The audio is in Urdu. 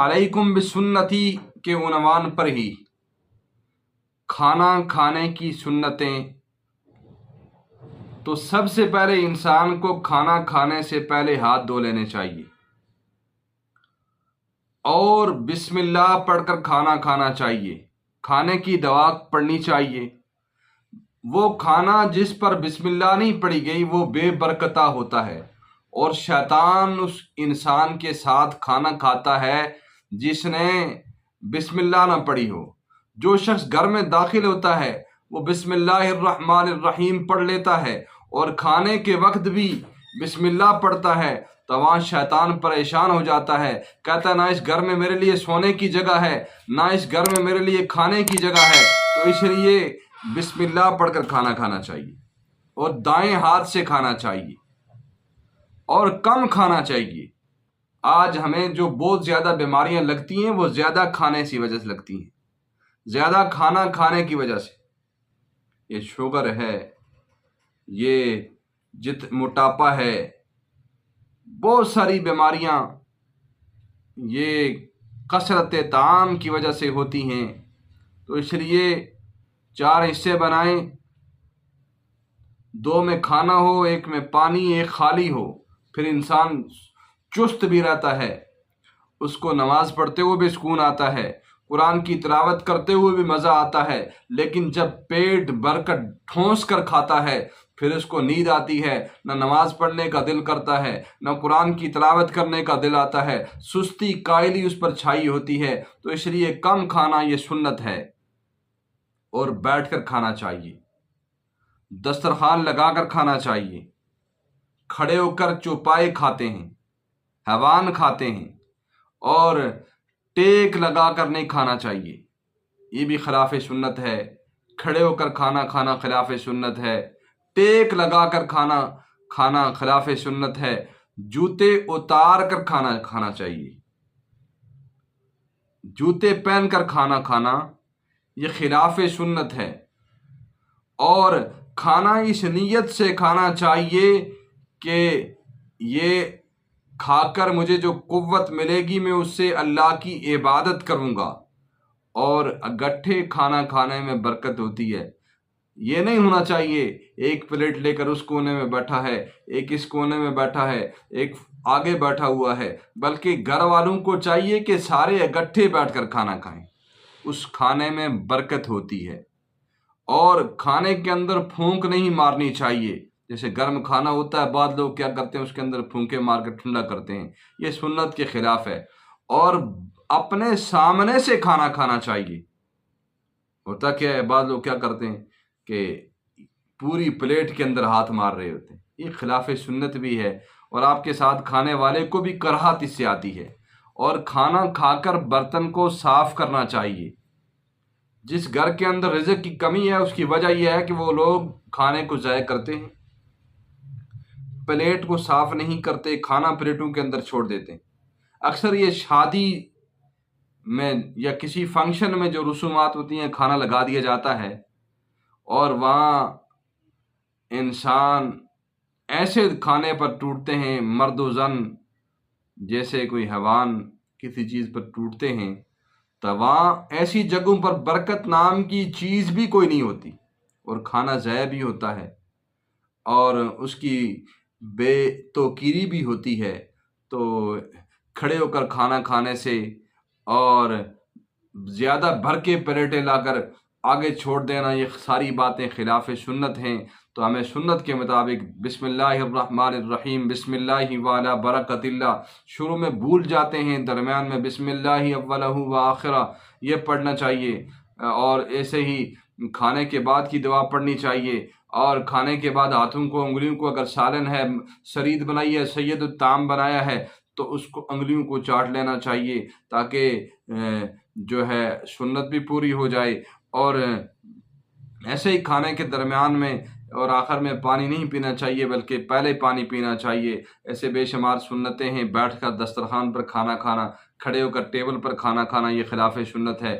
علیکم بسنتی کے عنوان پر ہی کھانا کھانے کی سنتیں، تو سب سے پہلے انسان کو کھانا کھانے سے پہلے ہاتھ دھو لینے چاہیے اور بسم اللہ پڑھ کر کھانا کھانا چاہیے۔ کھانے کی دعا پڑھنی چاہیے۔ وہ کھانا جس پر بسم اللہ نہیں پڑھی گئی وہ بے برکتہ ہوتا ہے، اور شیطان اس انسان کے ساتھ کھانا کھاتا ہے جس نے بسم اللہ نہ پڑھی ہو۔ جو شخص گھر میں داخل ہوتا ہے وہ بسم اللہ الرحمن الرحیم پڑھ لیتا ہے اور کھانے کے وقت بھی بسم اللہ پڑھتا ہے، تو وہاں شیطان پریشان ہو جاتا ہے، کہتا ہے نہ اس گھر میں میرے لیے سونے کی جگہ ہے، نہ اس گھر میں میرے لیے کھانے کی جگہ ہے، تو اس لیے بسم اللہ پڑھ کر کھانا کھانا چاہیے اور دائیں ہاتھ سے کھانا چاہیے اور کم کھانا چاہیے۔ آج ہمیں جو بہت زیادہ بیماریاں لگتی ہیں وہ زیادہ کھانے کی وجہ سے لگتی ہیں، زیادہ کھانا کھانے کی وجہ سے۔ یہ شوگر ہے، یہ موٹاپا ہے، بہت ساری بیماریاں یہ کثرت طعام کی وجہ سے ہوتی ہیں۔ تو اس لیے 4 حصے بنائیں، 2 میں کھانا ہو، 1 میں پانی، 1 خالی ہو، پھر انسان چست بھی رہتا ہے، اس کو نماز پڑھتے ہوئے بھی سکون آتا ہے، قرآن کی تلاوت کرتے ہوئے بھی مزہ آتا ہے۔ لیکن جب پیٹ بھر کر ٹھونس کر کھاتا ہے پھر اس کو نیند آتی ہے، نہ نماز پڑھنے کا دل کرتا ہے، نہ قرآن کی تلاوت کرنے کا دل آتا ہے، سستی قائلی اس پر چھائی ہوتی ہے۔ تو اس لیے کم کھانا یہ سنت ہے اور بیٹھ کر کھانا چاہیے، دسترخوان لگا کر کھانا چاہیے۔ کھڑے ہو کر چوپائے کھاتے ہیں، حیوان کھاتے ہیں، اور ٹیک لگا کر نہیں کھانا چاہیے، یہ بھی خلاف سنت ہے۔ کھڑے ہو کر کھانا کھانا خلاف سنت ہے، ٹیک لگا کر کھانا خلاف سنت ہے، جوتے اتار کر کھانا کھانا چاہیے، جوتے پہن کر کھانا یہ خلاف سنت ہے۔ اور کھانا اس نیت سے کھانا چاہیے کہ یہ کھا کر مجھے جو قوت ملے گی میں اس سے اللہ کی عبادت کروں گا، اور اگٹھے کھانا کھانے میں برکت ہوتی ہے۔ یہ نہیں ہونا چاہیے 1 پلیٹ لے کر اس کونے میں بیٹھا ہے، 1 اس کونے میں بیٹھا ہے، 1 آگے بیٹھا ہوا ہے، بلکہ گھر والوں کو چاہیے کہ سارے اگٹھے بیٹھ کر کھانا کھائیں، اس کھانے میں برکت ہوتی ہے۔ اور کھانے کے اندر پھونک نہیں مارنی چاہیے، جیسے گرم کھانا ہوتا ہے بعض لوگ کیا کرتے ہیں اس کے اندر پھونکے مار کے ٹھنڈا کرتے ہیں، یہ سنت کے خلاف ہے۔ اور اپنے سامنے سے کھانا کھانا چاہیے۔ ہوتا کیا ہے بعض لوگ کیا کرتے ہیں کہ پوری پلیٹ کے اندر ہاتھ مار رہے ہوتے ہیں، یہ خلاف سنت بھی ہے، اور آپ کے ساتھ کھانے والے کو بھی کراہت اس سے آتی ہے۔ اور کھانا کھا کر برتن کو صاف کرنا چاہیے۔ جس گھر کے اندر رزق کی کمی ہے اس کی وجہ یہ ہے کہ وہ لوگ کھانے کو ضائع کرتے ہیں، پلیٹ کو صاف نہیں کرتے، کھانا پلیٹوں کے اندر چھوڑ دیتے ہیں۔ اکثر یہ شادی میں یا کسی فنکشن میں جو رسومات ہوتی ہیں کھانا لگا دیا جاتا ہے، اور وہاں انسان ایسے کھانے پر ٹوٹتے ہیں، مرد و زن جیسے کوئی حیوان کسی چیز پر ٹوٹتے ہیں، تو وہاں ایسی جگہوں پر برکت نام کی چیز بھی کوئی نہیں ہوتی، اور کھانا ضائع بھی ہوتا ہے، اور اس کی بے توقیری بھی ہوتی ہے۔ تو کھڑے ہو کر کھانا کھانے سے اور زیادہ بھر کے پلیٹیں لا کر آگے چھوڑ دینا، یہ ساری باتیں خلاف سنت ہیں۔ تو ہمیں سنت کے مطابق بسم اللہ الرحمن الرحیم، بسم اللہ وعلی برکت اللہ، شروع میں بھول جاتے ہیں، درمیان میں بسم اللہ اولہ و آخرہ یہ پڑھنا چاہیے، اور ایسے ہی کھانے کے بعد کی دعا پڑھنی چاہیے، اور کھانے کے بعد ہاتھوں کو، انگلیوں کو، اگر سالن ہے، سرید بنائی ہے، سید الطعام بنایا ہے تو اس کو انگلیوں کو چاٹ لینا چاہیے، تاکہ جو ہے سنت بھی پوری ہو جائے۔ اور ایسے ہی کھانے کے درمیان میں اور آخر میں پانی نہیں پینا چاہیے، بلکہ پہلے پانی پینا چاہیے۔ ایسے بے شمار سنتیں ہیں۔ بیٹھ کر دسترخوان پر کھانا کھانا، کھڑے ہو کر ٹیبل پر کھانا کھانا، یہ خلاف سنت ہے۔